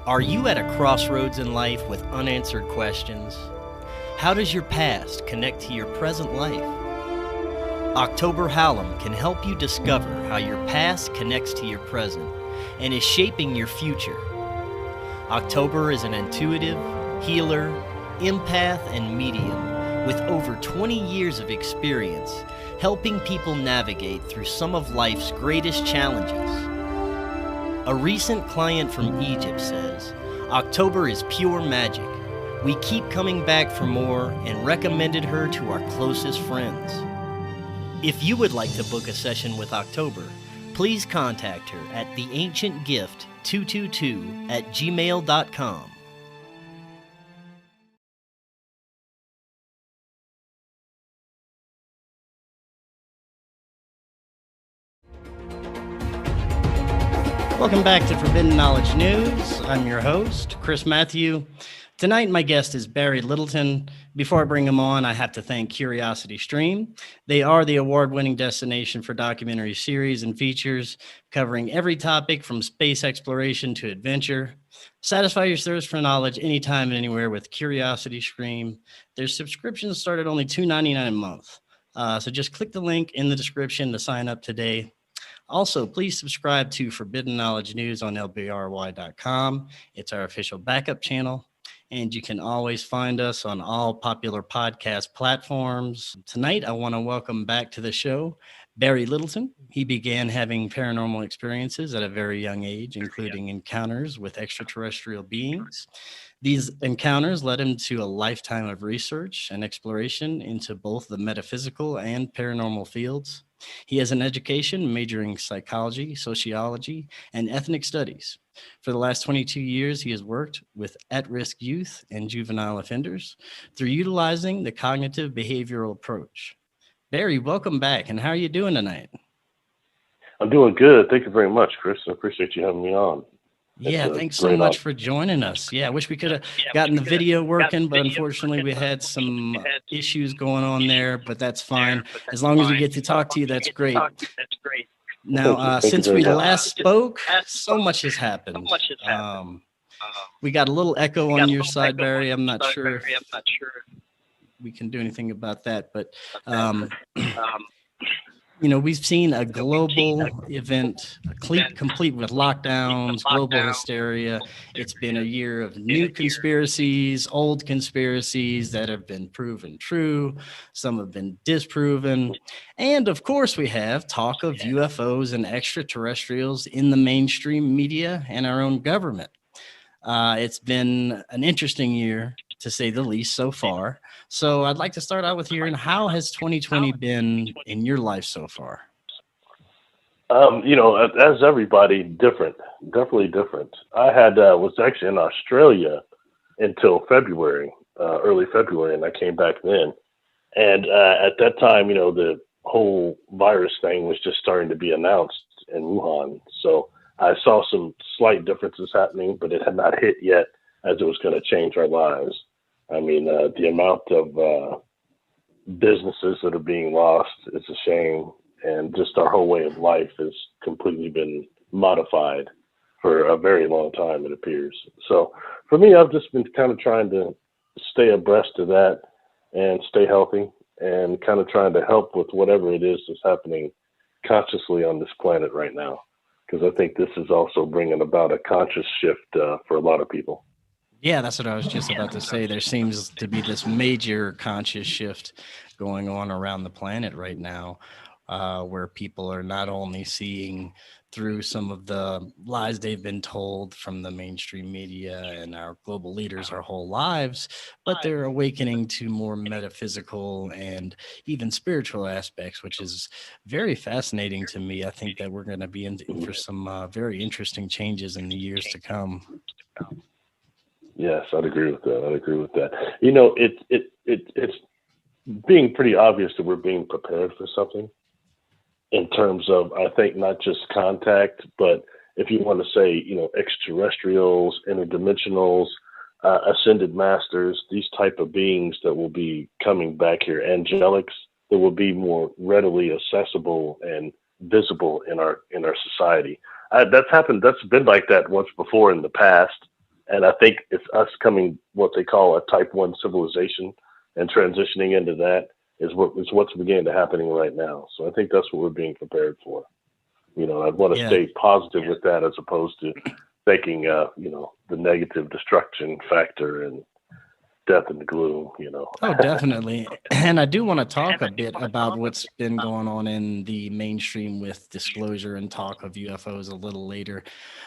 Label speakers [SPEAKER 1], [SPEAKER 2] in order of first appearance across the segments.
[SPEAKER 1] Are you at a crossroads in life with unanswered questions? How does your past connect to your present life? October Hallam can help you discover how your past connects to your present and is shaping your future. October is an intuitive, healer, empath, and medium with over 20 years of experience helping people navigate through some of life's greatest challenges. A recent client from Egypt says, October is pure magic. We keep coming back for more and recommended her to our closest friends. If you would like to book a session with October, please contact her at theancientgift222@gmail.com. Welcome back to Forbidden Knowledge News. I'm your host, Chris Matthew. Tonight, my guest is Barry Littleton. Before I bring him on, I have to thank Curiosity Stream. They are the award-winning destination for documentary series and features covering every topic from space exploration to adventure. Satisfy your thirst for knowledge anytime and anywhere with Curiosity Stream. Their subscriptions start at only $2.99 a month. So just click the link in the description to sign up today. Also, please subscribe to Forbidden Knowledge News on lbry.com. It's our official backup channel, and you can always find us on all popular podcast platforms. Tonight, I want to welcome back to the show Barry Littleton. He began having paranormal experiences at a very young age, including encounters with extraterrestrial beings. These encounters led him to a lifetime of research and exploration into both the metaphysical and paranormal fields. He has an education majoring psychology, sociology, and ethnic studies. For the last 22 years, he has worked with at-risk youth and juvenile offenders through utilizing the cognitive behavioral approach. Barry, welcome back, and how are you doing tonight?
[SPEAKER 2] I'm doing good. Thank you very much, Chris. I appreciate you having me on.
[SPEAKER 1] Yeah, thanks so much for joining us. Yeah, I wish we could have gotten the video working, but unfortunately we had some issues going on there, but that's fine. As long as we get to talk to you, that's great. Now, since we last spoke, so much has happened. We got a little echo on your side, Barry. I'm not sure we can do anything about that, but you know, we've seen a global event, complete with lockdowns, global hysteria. It's been a year of new conspiracies, old conspiracies that have been proven true. Some have been disproven. And of course, we have talk of UFOs and extraterrestrials in the mainstream media and our own government. It's been an interesting year, to say the least, so far. So I'd like to start out with hearing, how has 2020 been in your life so far?
[SPEAKER 2] You know, as everybody, different, definitely different. I was actually in Australia until February, early February, and I came back then. And at that time, you know, the whole virus thing was just starting to be announced in Wuhan. So I saw some slight differences happening, but it had not hit yet as it was going to change our lives. I mean, the amount of businesses that are being lost is a shame. And just our whole way of life has completely been modified for a very long time, it appears. So for me, I've just been kind of trying to stay abreast of that and stay healthy and kind of trying to help with whatever it is that's happening consciously on this planet right now. Because I think this is also bringing about a conscious shift for a lot of people.
[SPEAKER 1] Yeah, that's what I was just about to say. There seems to be this major conscious shift going on around the planet right now, where people are not only seeing through some of the lies they've been told from the mainstream media and our global leaders our whole lives, but they're awakening to more metaphysical and even spiritual aspects, which is very fascinating to me. I think that we're going to be in for some very interesting changes in the years to come.
[SPEAKER 2] Yes, I'd agree with that. You know, it's being pretty obvious that we're being prepared for something in terms of, I think, not just contact, but if you want to say, you know, extraterrestrials, interdimensionals, ascended masters, these type of beings that will be coming back here, angelics that will be more readily accessible and visible in our society. That's happened. That's been like that once before in the past. And I think it's us coming what they call a type 1 civilization and transitioning into that is what's beginning to happening right now. So I think that's what we're being prepared for. You know, I'd want to stay positive with that as opposed to thinking, you know, the negative destruction factor and death and gloom, you know.
[SPEAKER 1] Oh, definitely. And I do want to talk a bit about what's been going on in the mainstream with disclosure and talk of UFOs a little later.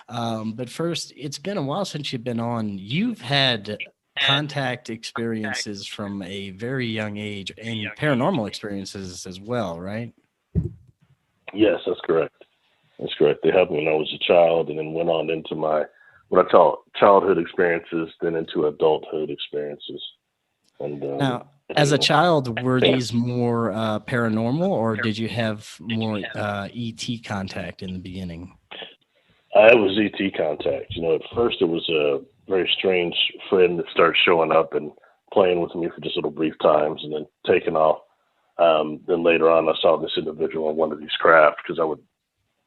[SPEAKER 1] But first, it's been a while since you've been on. You've had contact experiences from a very young age and paranormal experiences as well, right?
[SPEAKER 2] Yes, that's correct. That's correct. They happened when I was a child and then went on into my, what I call childhood experiences, then into adulthood experiences. And
[SPEAKER 1] Now, as a child, were these more paranormal, or did you have more ET contact in the beginning?
[SPEAKER 2] It was ET contact. You know, at first it was a very strange friend that started showing up and playing with me for just little brief times and then taking off. Then later on, I saw this individual on one of these craft because I would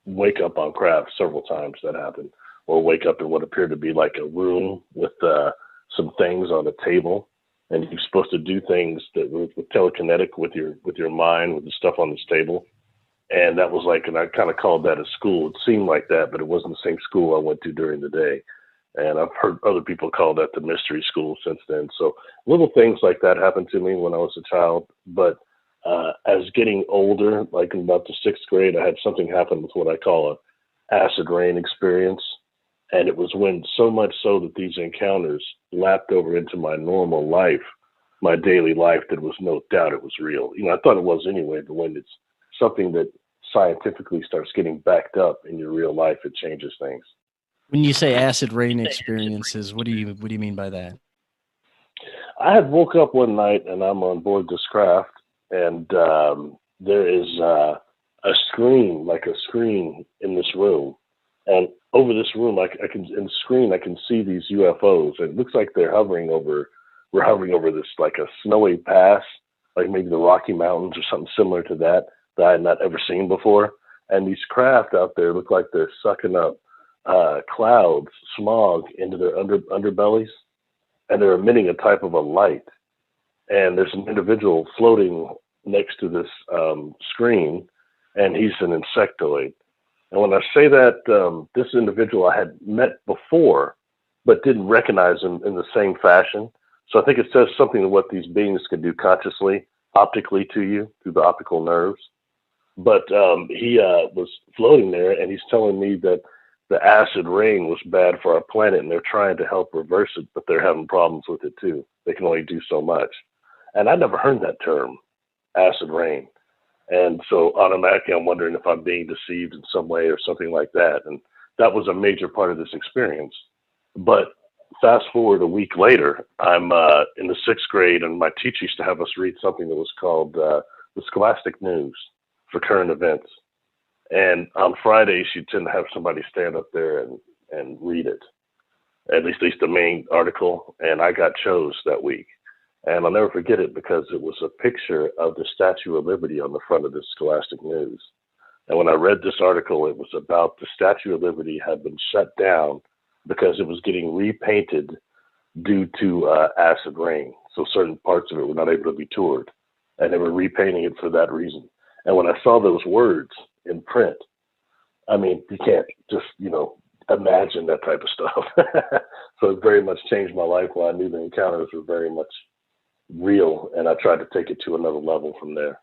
[SPEAKER 2] wake up on craft several times. That happened, or wake up in what appeared to be like a room with some things on a table, and you're supposed to do things that were telekinetic with your mind with the stuff on this table. And that was like, and I kind of called that a school. It seemed like that, but it wasn't the same school I went to during the day. And I've heard other people call that the mystery school since then. So little things like that happened to me when I was a child. But as getting older, like in about the 6th grade, I had something happen with what I call a acid rain experience. And it was when so much so that these encounters lapped over into my normal life, my daily life, that was no doubt it was real. You know, I thought it was anyway, but when it's something that scientifically starts getting backed up in your real life, it changes things.
[SPEAKER 1] When you say acid rain experiences, what do you mean by that?
[SPEAKER 2] I had woke up one night and I'm on board this craft, and there is a screen, like a screen in this room, and over this room, I can in the screen I can see these UFOs. It looks like we're hovering over this like a snowy pass, like maybe the Rocky Mountains or something similar to that I had not ever seen before. And these craft out there look like they're sucking up clouds, smog into their underbellies, and they're emitting a type of a light. And there's an individual floating next to this screen, and he's an insectoid. And when I say that, this individual I had met before, but didn't recognize him in the same fashion. So I think it says something of what these beings can do consciously, optically to you, through the optical nerves. But he was floating there, and he's telling me that the acid rain was bad for our planet, and they're trying to help reverse it, but they're having problems with it too. They can only do so much. And I never heard that term, acid rain. And so automatically I'm wondering if I'm being deceived in some way or something like that. And that was a major part of this experience. But fast forward a week later, I'm in the 6th grade, and my teacher used to have us read something that was called the Scholastic News for current events. And on Fridays, she'd tend to have somebody stand up there and read it, at least the main article. And I got chose that week. And I'll never forget it because it was a picture of the Statue of Liberty on the front of the Scholastic News. And when I read this article, it was about the Statue of Liberty had been shut down because it was getting repainted due to acid rain. So certain parts of it were not able to be toured, and they were repainting it for that reason. And when I saw those words in print, I mean, you can't just, imagine that type of stuff. So it very much changed my life when I knew the encounters were very much real, and I tried to take it to another level from there.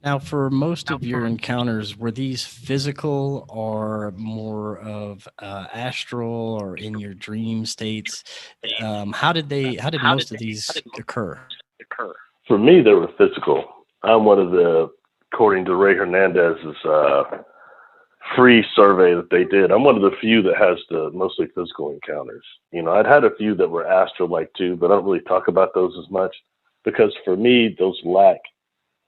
[SPEAKER 1] Now, for most of your encounters, were these physical or more of astral or in your dream states? How did most of these occur?
[SPEAKER 2] For me, they were physical. I'm one of the, according to Ray Hernandez's free survey that they did, I'm one of the few that has the mostly physical encounters. I'd had a few that were astral-like too, but I don't really talk about those as much because for me, those lack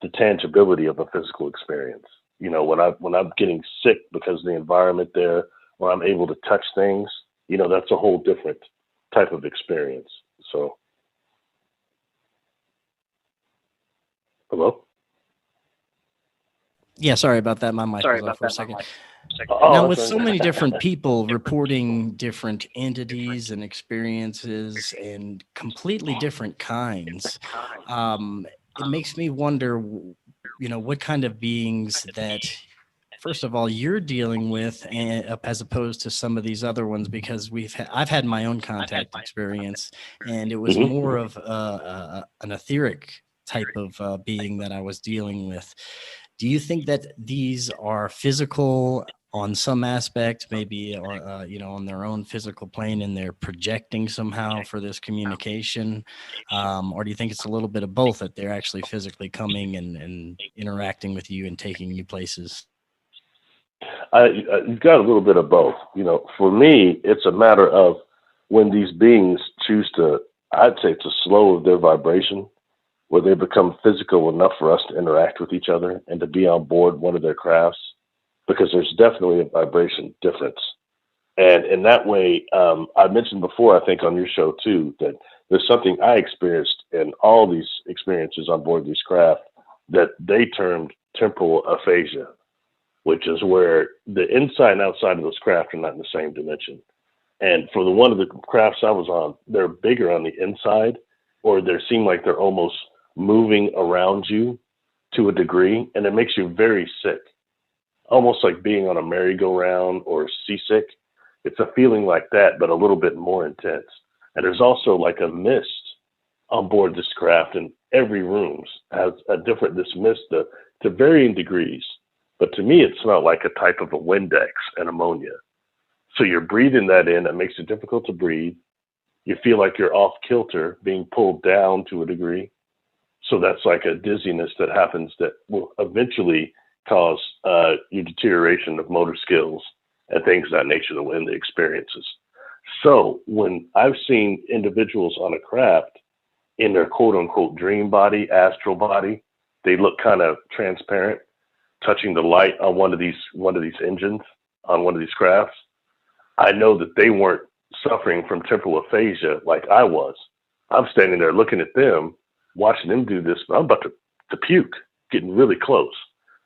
[SPEAKER 2] the tangibility of a physical experience. When I'm getting sick because of the environment there, or I'm able to touch things, that's a whole different type of experience. So, hello?
[SPEAKER 1] Yeah, sorry about that. My mic was off for a second. Now,
[SPEAKER 2] Oh,
[SPEAKER 1] with
[SPEAKER 2] that's
[SPEAKER 1] so many
[SPEAKER 2] right.
[SPEAKER 1] different people reporting different entities and experiences and completely different kinds, it makes me wonder, what kind of beings that, first of all, you're dealing with, as opposed to some of these other ones, because I've had my own contact experience, and it was
[SPEAKER 2] Hmm.
[SPEAKER 1] more of an etheric type of being that I was dealing with. Do you think that these are physical on some aspect, maybe, or on their own physical plane, and they're projecting somehow for this communication, or do you think it's a little bit of both, that they're actually physically coming and interacting with you and taking you places?
[SPEAKER 2] You've got a little bit of both. For me, it's a matter of when these beings choose to, I'd say, to slow their vibration, where they become physical enough for us to interact with each other and to be on board one of their crafts, because there's definitely a vibration difference. And in that way, I mentioned before, I think on your show too, that there's something I experienced in all these experiences on board these craft that they termed temporal aphasia, which is where the inside and outside of those craft are not in the same dimension. And for one of the crafts I was on, they're bigger on the inside, or they seem like they're almost moving around you to a degree, and it makes you very sick, almost like being on a merry-go-round or seasick. It's a feeling like that, but a little bit more intense. And there's also like a mist on board this craft, and every room has this mist to varying degrees. But to me, it smelled like a type of a Windex and ammonia. So you're breathing that in. It makes it difficult to breathe. You feel like you're off kilter, being pulled down to a degree. So that's like a dizziness that happens that will eventually cause your deterioration of motor skills and things of that nature in the experiences. So when I've seen individuals on a craft in their quote unquote dream body, astral body, they look kind of transparent, touching the light on one of these engines on one of these crafts. I know that they weren't suffering from temporal aphasia like I was. I'm standing there looking at them, watching them do this, but I'm about to puke, getting really close.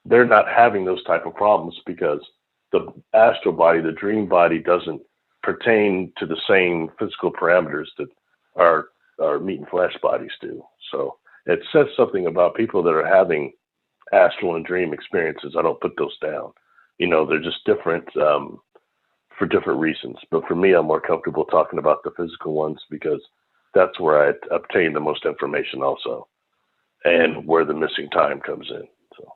[SPEAKER 2] They're not having those type of problems because the astral body, the dream body, doesn't pertain to the same physical parameters that our meat and flesh bodies do. So it says something about people that are having astral and dream experiences. I don't put those down. They're just different for different reasons. But for me, I'm more comfortable talking about the physical ones because that's where I obtain the most information also, and where the missing time comes in. So.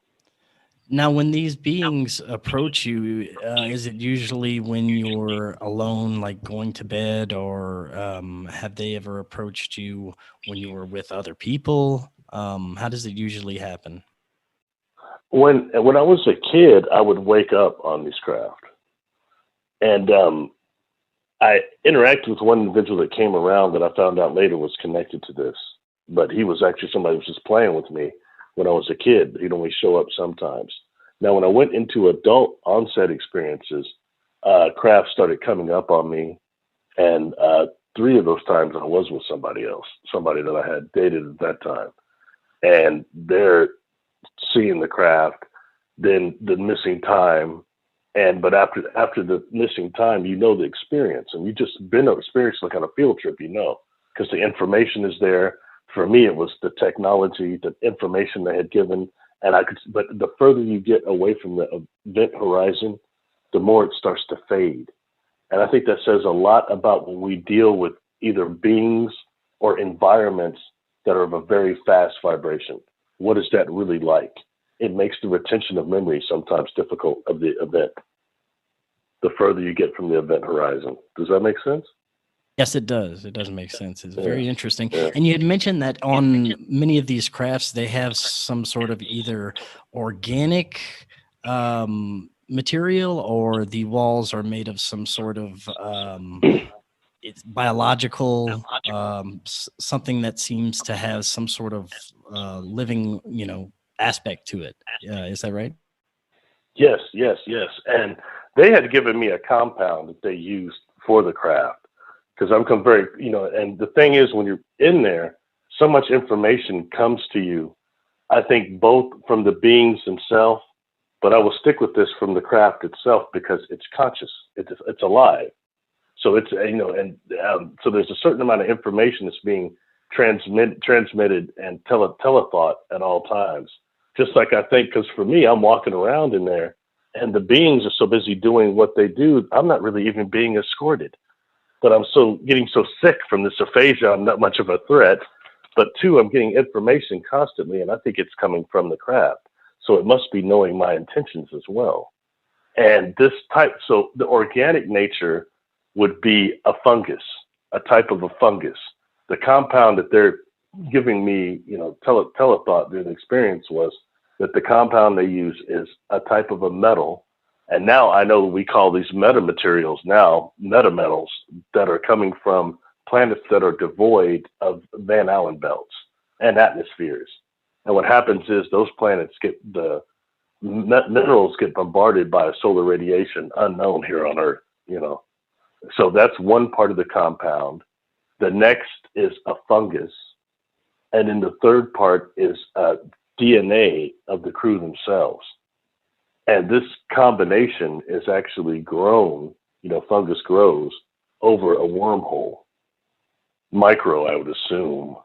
[SPEAKER 1] Now, when these beings approach you, is it usually when you're alone, like going to bed, or have they ever approached you when you were with other people? How does it usually happen?
[SPEAKER 2] When I was a kid, I would wake up on these craft, and I interacted with one individual that came around that I found out later was connected to this, but he was actually somebody who was just playing with me when I was a kid. He'd only show up sometimes. Now, when I went into adult onset experiences, craft started coming up on me, and 3 of those times I was with somebody else, somebody that I had dated at that time, and they're seeing the craft, then the missing time, but after the missing time, the experience, and you just been experienced like on a field trip, because the information is there. For me, it was the technology, the information they had given, and but the further you get away from the event horizon, the more it starts to fade. And I think that says a lot about when we deal with either beings or environments that are of a very fast vibration. What is that really like? It makes the retention of memory sometimes difficult of the event, the further you get from the event horizon. Does that make sense?
[SPEAKER 1] Yes, it does. It does make sense. It's very interesting.
[SPEAKER 2] Yeah.
[SPEAKER 1] And you had mentioned that on many of these crafts, they have some sort of either organic material, or the walls are made of some sort of it's biological, something that seems to have some sort of living, aspect to it. Is that right?
[SPEAKER 2] Yes, yes, yes. And they had given me a compound that they used for the craft, because I'm very, and the thing is, when you're in there, so much information comes to you, I think, both from the beings themselves but I will stick with this from the craft itself because it's conscious. It's alive. So it's, so there's a certain amount of information that's being transmitted and telethought at all times. Just like I think, because for me, I'm walking around in there and the beings are so busy doing what they do, I'm not really even being escorted. But I'm getting so sick from this aphasia, I'm not much of a threat. But two, I'm getting information constantly, and I think it's coming from the craft. So it must be knowing my intentions as well. And this type, so the organic nature would be a fungus, a type of a fungus. The compound that they're giving me, telethought during the experience was that the compound they use is a type of a metal. And now I know we call these metamaterials now metametals that are coming from planets that are devoid of Van Allen belts and atmospheres. And what happens is those planets the minerals get bombarded by a solar radiation unknown here on Earth, So that's one part of the compound. The next is a fungus. And then the third part is DNA of the crew themselves. And this combination is actually grown, fungus grows over a wormhole. Micro, I would assume.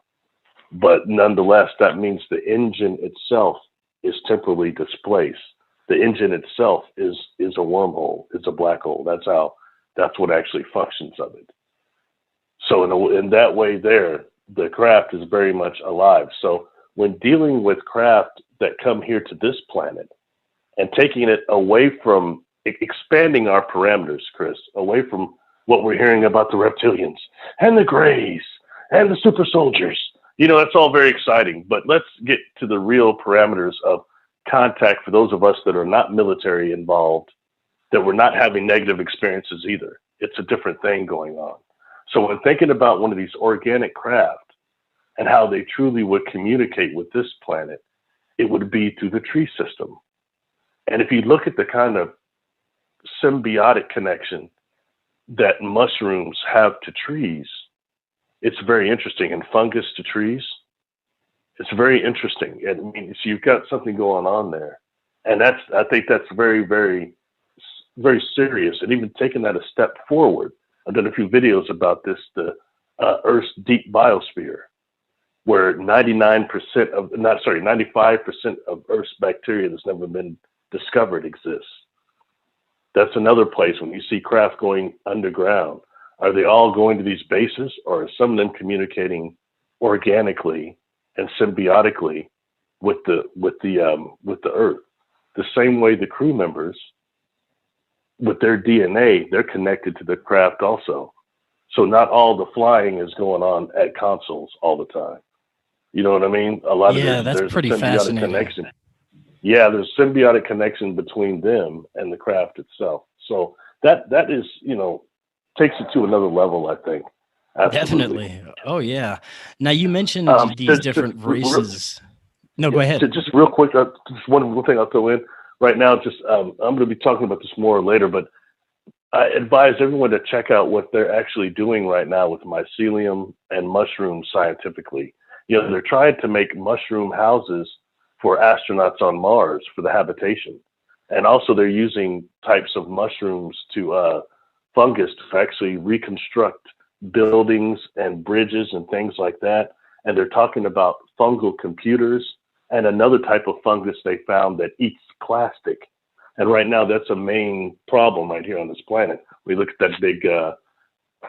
[SPEAKER 2] But nonetheless, that means the engine itself is temporally displaced. The engine itself is a wormhole. It's a black hole. That's what actually functions of it. So in that way there, the craft is very much alive. So when dealing with craft that come here to this planet and taking it away from expanding our parameters, Chris, away from what we're hearing about the reptilians and the Greys and the super soldiers, that's all very exciting, but let's get to the real parameters of contact for those of us that are not military involved, that we're not having negative experiences either. It's a different thing going on. So when thinking about one of these organic craft and how they truly would communicate with this planet, it would be through the tree system. And if you look at the kind of symbiotic connection that mushrooms have to trees, it's very interesting. And fungus to trees, it's very interesting. And I mean, so you've got something going on there. And I think that's very, very, very serious. And even taking that a step forward, I've done a few videos about this, the Earth's deep biosphere, where 95% of Earth's bacteria that's never been discovered exists. That's another place when you see craft going underground. Are they all going to these bases, or are some of them communicating organically and symbiotically with the Earth? The same way the crew members, with their DNA, they're connected to the craft also. So not all the flying is going on at consoles all the time. You know what I mean? A lot of there's
[SPEAKER 1] pretty
[SPEAKER 2] a symbiotic
[SPEAKER 1] fascinating
[SPEAKER 2] connection. Yeah, there's a symbiotic connection between them and the craft itself. So that is, takes it to another level, I think. Absolutely.
[SPEAKER 1] Definitely. Oh yeah. Now you mentioned these different races. No, go ahead.
[SPEAKER 2] Just real quick, just one thing I'll throw in right now. I'm going to be talking about this more later, but I advise everyone to check out what they're actually doing right now with mycelium and mushrooms scientifically. They're trying to make mushroom houses for astronauts on Mars for the habitation. And also they're using types of mushrooms to fungus to actually reconstruct buildings and bridges and things like that. And they're talking about fungal computers and another type of fungus they found that eats plastic. And right now that's a main problem right here on this planet. We look at that big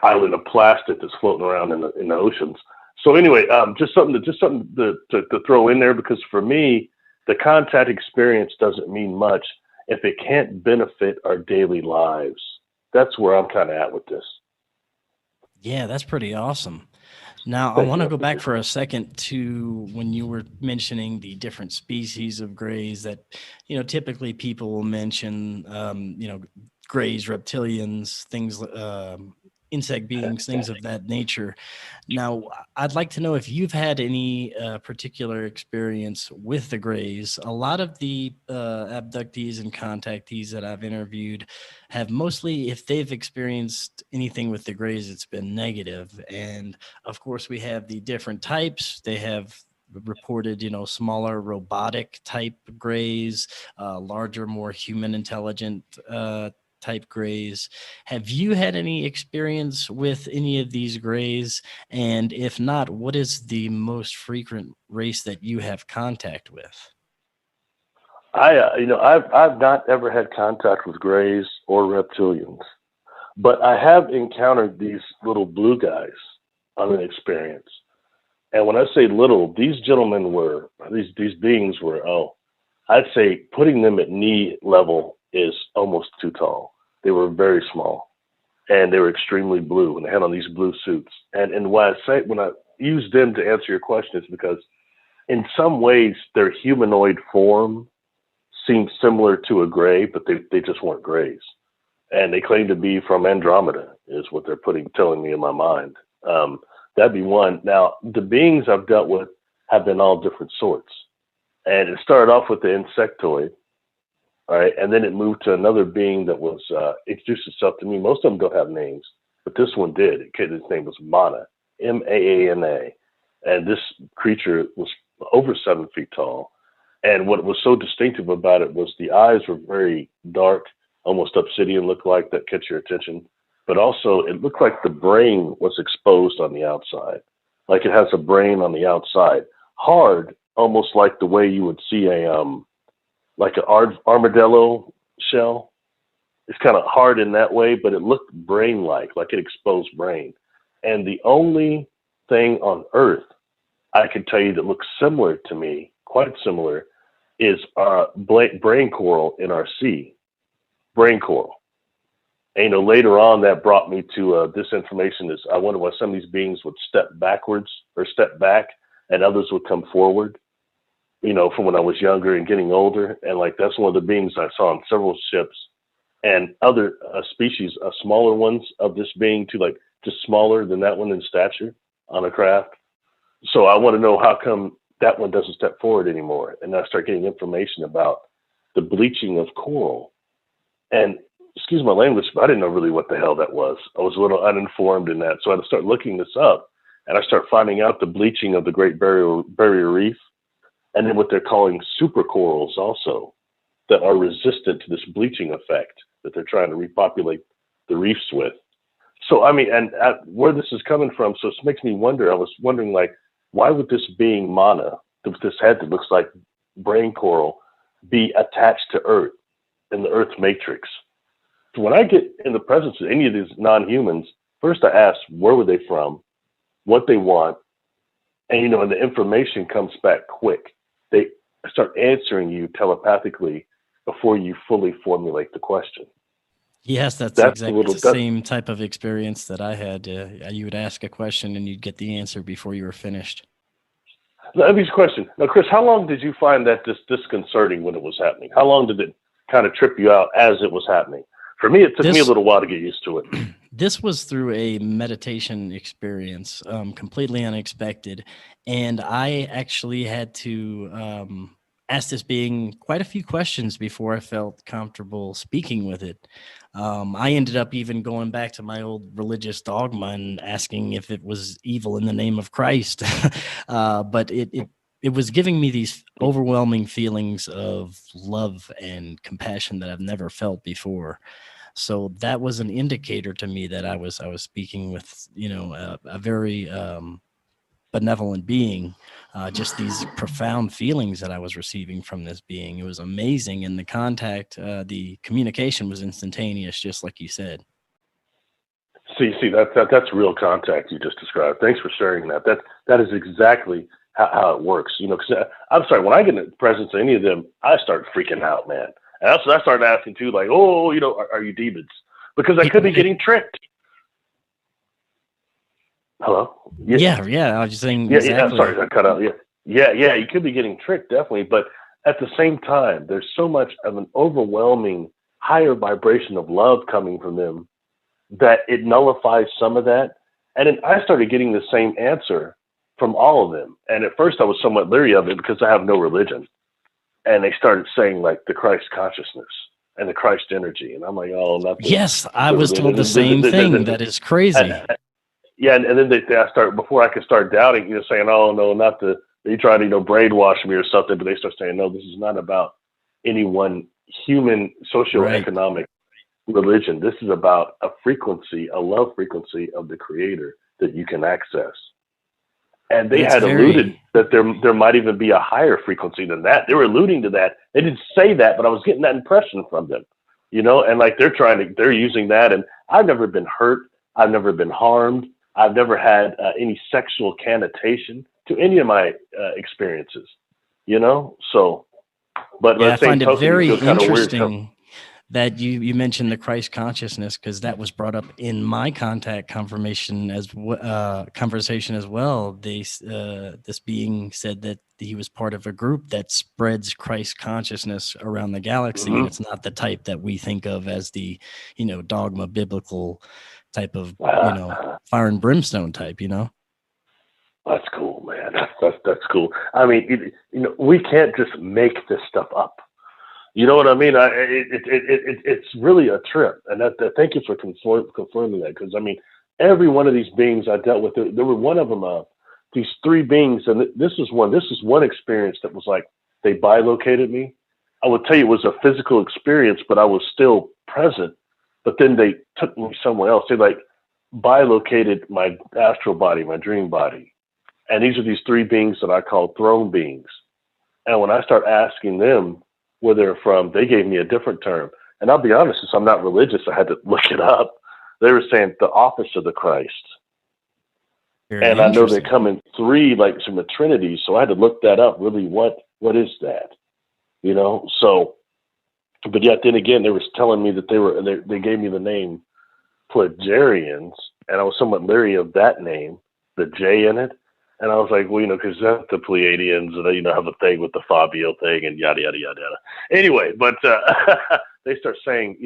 [SPEAKER 2] island of plastic that's floating around in the oceans. So anyway, just something to throw in there, because for me, the contact experience doesn't mean much if it can't benefit our daily lives. That's where I'm kind of at with this.
[SPEAKER 1] Yeah, that's pretty awesome. Now, I want to go back for a second to when you were mentioning the different species of grays that, typically people will mention, grays, reptilians, things, insect beings, things of that nature. Now, I'd like to know if you've had any particular experience with the grays. A lot of the abductees and contactees that I've interviewed have mostly, if they've experienced anything with the grays, it's been negative. And of course, we have the different types. They have reported, smaller robotic type grays, larger, more human intelligent type grays. Have you had any experience with any of these grays? And if not, what is the most frequent race that you have contact with?
[SPEAKER 2] I've not ever had contact with grays or reptilians, but I have encountered these little blue guys on an experience. And when I say little, these beings were, I'd say putting them at knee level is almost too tall. They were very small, and they were extremely blue, and they had on these blue suits. And when I use them to answer your question is because in some ways their humanoid form seemed similar to a gray, but they just weren't grays. And they claim to be from Andromeda is what they're telling me in my mind. That'd be one. Now, the beings I've dealt with have been all different sorts. And it started off with the insectoid, all right, and then it moved to another being that was introduced itself to me. Most of them don't have names, but this one did. His name was Mana, Maana. And this creature was over 7 feet tall. And what was so distinctive about it was the eyes were very dark, almost obsidian look like, that catch your attention. But also it looked like the brain was exposed on the outside, like it has a brain on the outside. Hard, almost like the way you would see like an armadillo shell. It's kind of hard in that way, but it looked brain-like it exposed brain. And the only thing on Earth I can tell you that looks similar to me, quite similar, is brain coral in our sea. Brain coral. And later on that brought me to this information is I wonder why some of these beings would step backwards or step back and others would come forward, from when I was younger and getting older. And that's one of the beings I saw on several ships and other species, smaller ones of this being too, just smaller than that one in stature on a craft. So I want to know how come that one doesn't step forward anymore. And I start getting information about the bleaching of coral. And excuse my language, but I didn't know really what the hell that was. I was a little uninformed in that. So I had to start looking this up and I start finding out the bleaching of the Great Barrier Reef and then what they're calling supercorals also that are resistant to this bleaching effect that they're trying to repopulate the reefs with. So, where this is coming from, so it makes me wonder, I was wondering why would this being Mana, with this head that looks like brain coral, be attached to Earth in the Earth matrix? So when I get in the presence of any of these non-humans, first I ask where were they from, what they want, and and the information comes back quick. They start answering you telepathically before you fully formulate the question.
[SPEAKER 1] Yes, that's exactly the same type of experience that I had. You would ask a question and you'd get the answer before you were finished.
[SPEAKER 2] Let me ask a question. Now, Chris, how long did you find that disconcerting when it was happening? How long did it kind of trip you out as it was happening? For me, it took me a little while to get used to it.
[SPEAKER 1] This was through a meditation experience, completely unexpected. And I actually had to ask this being quite a few questions before I felt comfortable speaking with it. I ended up even going back to my old religious dogma and asking if it was evil in the name of Christ. But it was giving me these overwhelming feelings of love and compassion that I've never felt before. So that was an indicator to me that I was speaking with, a very benevolent being. Just these profound feelings that I was receiving from this being. It was amazing. And the contact, the communication was instantaneous, just like you said.
[SPEAKER 2] See, that's real contact you just described. Thanks for sharing that. That is exactly how it works. Because I'm sorry, when I get in the presence of any of them, I start freaking out, man. And that's what I started asking too, are you demons? Because I could be getting tricked. Hello?
[SPEAKER 1] Yeah. I was just saying.
[SPEAKER 2] Yeah,
[SPEAKER 1] exactly.
[SPEAKER 2] I'm sorry, I cut out. Yeah. You could be getting tricked, definitely. But at the same time, there's so much of an overwhelming higher vibration of love coming from them that it nullifies some of that. And then I started getting the same answer from all of them. And at first I was somewhat leery of it because I have no religion. And they started saying the Christ consciousness and the Christ energy. And I'm like, oh, nothing.
[SPEAKER 1] Yes, I was told the same thing. That is crazy.
[SPEAKER 2] And then before I could start doubting, saying, oh, no, not the They try to, brainwash me or something, but they start saying, no, this is not about any one human socioeconomic religion. This is about a frequency, a love frequency of the creator that you can access. And they had alluded that there might even be a higher frequency than that. They were alluding to that. They didn't say that, but I was getting that impression from them, and like they're using that. And I've never been hurt. I've never been harmed. I've never had any sexual connotation to any of my experiences, so, but
[SPEAKER 1] I find it very interesting
[SPEAKER 2] weird.
[SPEAKER 1] that you mentioned the Christ consciousness, because that was brought up in my contact conversation as well. This being said that he was part of a group that spreads Christ consciousness around the galaxy, and it's not the type that we think of as the dogma biblical type of fire and brimstone type.
[SPEAKER 2] That's cool, man. That's cool. I mean, we can't just make this stuff up. You know what I mean? It's really a trip, and thank you for confirming that, because I mean, every one of these beings I dealt with, there were one of them, these three beings, and this is one experience that was like they bilocated me. I would tell you it was a physical experience, but I was still present. But then they took me somewhere else. They like bilocated my astral body, my dream body, and these are these three beings that I call throne beings. And when I start asking them where they're from, they gave me a different term. And I'll be honest, since I'm not religious, I had to look it up. They were saying the office of the Christ. And I know they come in three, like some Trinity. So I had to look that up. Really, what is that? So, but yet then again, they were telling me that they gave me the name Pleiadians, and I was somewhat leery of that name, the J in it. And I was like, well, because that's the Pleiadians, and they, have a thing with the Fabio thing and yada, yada, yada, yada. Anyway, but they start saying,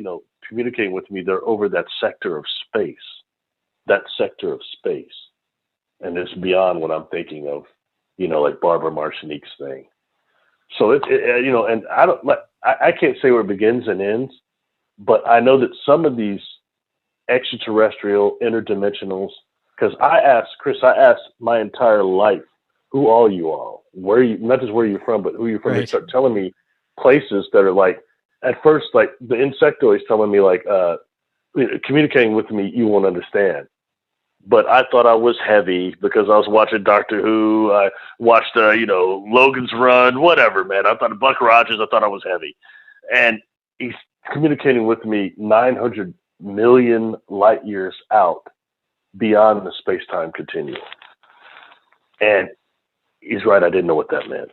[SPEAKER 2] communicating with me, they're over that sector of space. And it's beyond what I'm thinking of, like Barbara Martinique's thing. So and I can't say where it begins and ends, but I know that some of these extraterrestrial, interdimensionals, because I asked my entire life, who are you all? Where you, not just where you're from, but who you're from. Right. They start telling me places that are like, at first, like the insectoid is telling me like, communicating with me, you won't understand. But I thought I was heavy because I was watching Doctor Who. I watched, Logan's Run, whatever, man. I thought Buck Rogers, I thought I was heavy. And he's communicating with me 900 million light years out beyond the space-time continuum. And he's right, I didn't know what that meant.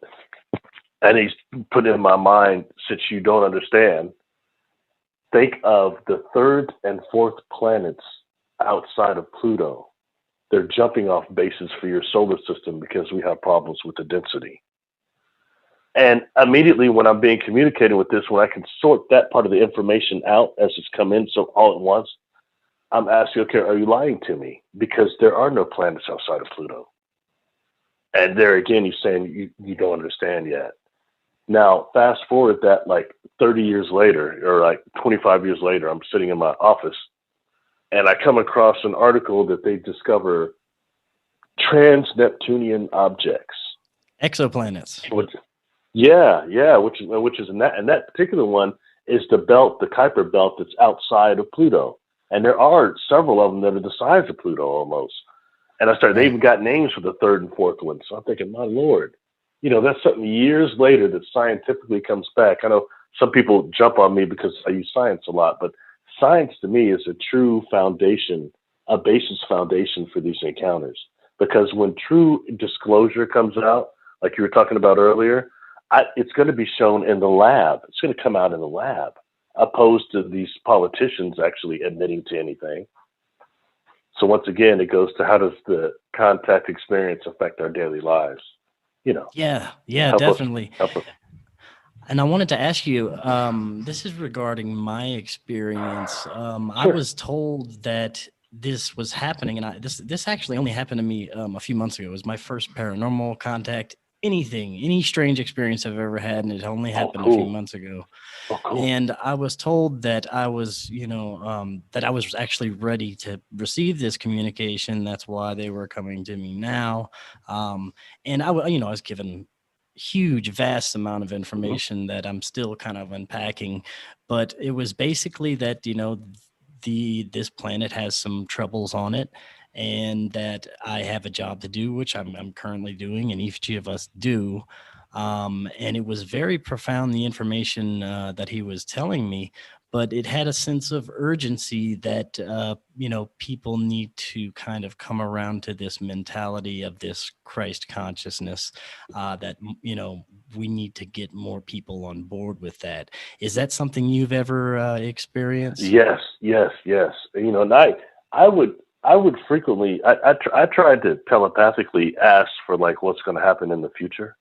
[SPEAKER 2] And he's put in my mind, since you don't understand, think of the third and fourth planets outside of Pluto. They're jumping off bases for your solar system because we have problems with the density. And immediately when I'm being communicated with this, when I can sort that part of the information out as it's come in so all at once, I'm asking, okay, are you lying to me? Because there are no planets outside of Pluto. And there again, he's saying you don't understand yet. Now, fast forward that like 30 years later, or like 25 years later, I'm sitting in my office and I come across an article that they discover trans-Neptunian objects.
[SPEAKER 1] Exoplanets.
[SPEAKER 2] Which is in that particular one is the belt, the Kuiper belt that's outside of Pluto. And there are several of them that are the size of Pluto almost. And they even got names for the third and fourth one. So I'm thinking, my Lord, that's something years later that scientifically comes back. I know some people jump on me because I use science a lot, but science to me is a true foundation, a basis foundation for these encounters. Because when true disclosure comes out, like you were talking about earlier, it's going to be shown in the lab. It's going to come out in the lab, opposed to these politicians actually admitting to anything. So once again, it goes to how does the contact experience affect our daily lives?
[SPEAKER 1] Yeah, definitely.
[SPEAKER 2] Help us.
[SPEAKER 1] And I wanted to ask you, this is regarding my experience. Sure. I was told that this was happening, and this actually only happened to me a few months ago. It was my first paranormal contact any strange experience I've ever had, and it only happened a few
[SPEAKER 2] cool.
[SPEAKER 1] months ago.
[SPEAKER 2] Oh, cool.
[SPEAKER 1] And I was told that I was, that I was actually ready to receive this communication. That's why they were coming to me now. And I was given huge, vast amount of information that I'm still kind of unpacking. But it was basically that, this planet has some troubles on it, and that I have a job to do, which I'm currently doing, and each of us do. And it was very profound, the information that he was telling me, but it had a sense of urgency that, people need to kind of come around to this mentality of this Christ consciousness, that, we need to get more people on board with that. Is that something you've ever experienced?
[SPEAKER 2] Yes. And I would frequently, I tried to telepathically ask for like what's going to happen in the future.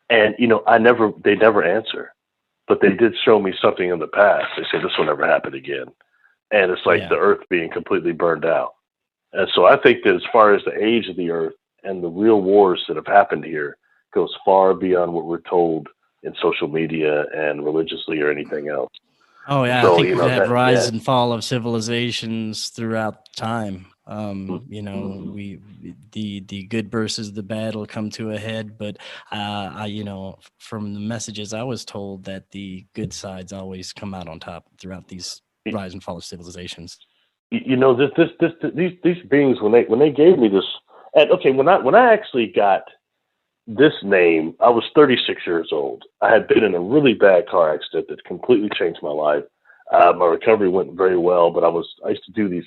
[SPEAKER 2] And, they never answer, but they did show me something in the past. They say this will never happen again. And it's like the earth being completely burned out. And so I think that as far as the age of the earth and the real wars that have happened here goes far beyond what we're told in social media and religiously or anything else.
[SPEAKER 1] Oh yeah,
[SPEAKER 2] So,
[SPEAKER 1] I think we've had rise and fall of civilizations throughout time. The good versus the bad will come to a head, but from the messages I was told that the good sides always come out on top throughout these rise and fall of civilizations.
[SPEAKER 2] these beings, when they gave me this, and okay, when I actually got this name, I was 36 years old. I had been in a really bad car accident that completely changed my life. My recovery went very well, but I used to do these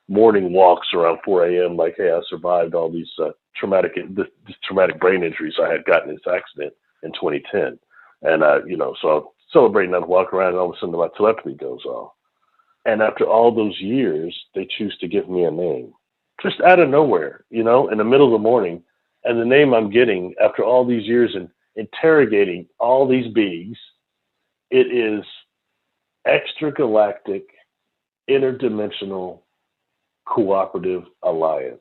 [SPEAKER 2] morning walks around 4 a.m. Like, hey, I survived all these traumatic brain injuries I had gotten in this accident in 2010, and so I'm celebrating that walk around, and all of a sudden my telepathy goes off. And after all those years, they choose to give me a name, just out of nowhere, in the middle of the morning. And the name I'm getting after all these years and interrogating all these beings, it is Extragalactic Interdimensional Cooperative Alliance.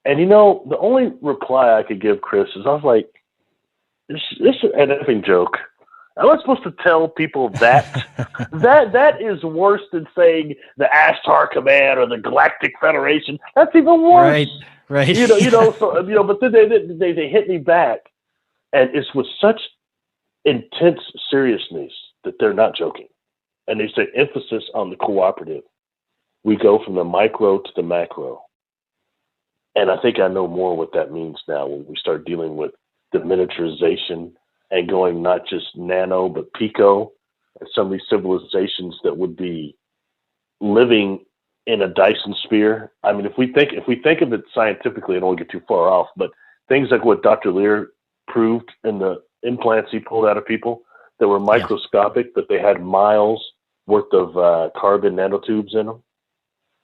[SPEAKER 2] And the only reply I could give, Chris, is I was like, this is an effing joke. Am I supposed to tell people that? that is worse than saying the Ashtar Command or the Galactic Federation. That's even worse.
[SPEAKER 1] Right.
[SPEAKER 2] But then they hit me back, and it's with such intense seriousness that they're not joking. And they say emphasis on the cooperative. We go from the micro to the macro. And I think I know more what that means now when we start dealing with the miniaturization and going not just nano, but pico, and some of these civilizations that would be living in a Dyson sphere. I mean, if we think of it scientifically, I don't want to get too far off, but things like what Dr. Lear proved in the implants he pulled out of people that were microscopic, but they had miles worth of carbon nanotubes in them.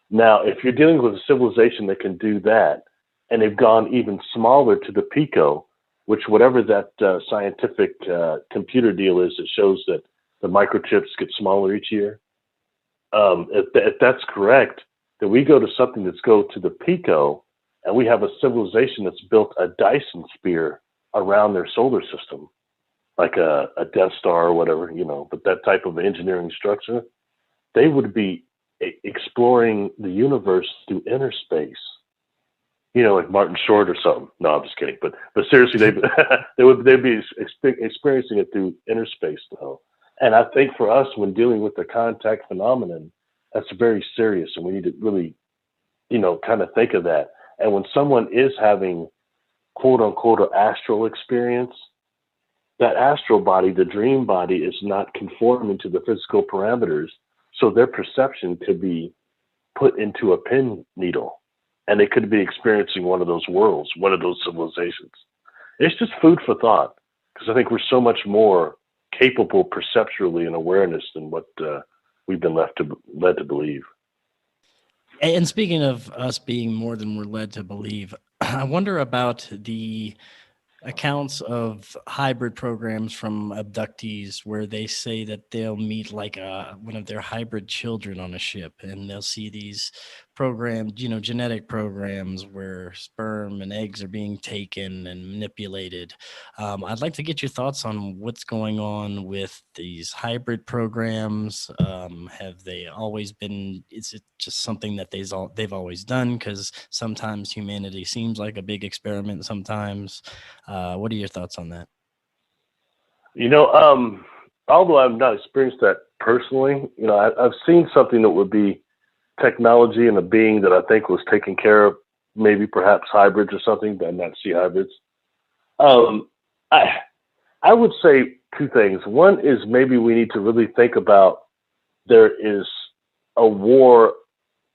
[SPEAKER 2] Now, if you're dealing with a civilization that can do that, and they've gone even smaller to the pico, which whatever that scientific computer deal is that shows that the microchips get smaller each year, if that's correct, then we go to something that's go to the pico, and we have a civilization that's built a Dyson sphere around their solar system, like a Death Star or whatever, but that type of engineering structure. They would be exploring the universe through inner space, like Martin Short or something. No, I'm just kidding. But seriously, they'd be experiencing it through inner space, though. And I think for us, when dealing with the contact phenomenon, that's very serious, and we need to really, kind of think of that. And when someone is having quote unquote an astral experience, that astral body, the dream body, is not conforming to the physical parameters. So their perception could be put into a pin needle, and they could be experiencing one of those worlds, one of those civilizations. It's just food for thought, because I think we're so much more capable perceptually in awareness than what we've been led to believe.
[SPEAKER 1] And speaking of us being more than we're led to believe, I wonder about the accounts of hybrid programs from abductees where they say that they'll meet like one of their hybrid children on a ship, and they'll see these programmed, genetic programs where sperm and eggs are being taken and manipulated. I'd like to get your thoughts on what's going on with these hybrid programs. Have they always been, is it just something that they've always done? Because sometimes humanity seems like a big experiment sometimes. What are your thoughts on that?
[SPEAKER 2] Although I've not experienced that personally, I've seen something that would be technology and a being that I think was taking care of maybe perhaps hybrids or something, but not sea hybrids. I would say two things. One is maybe we need to really think about there is a war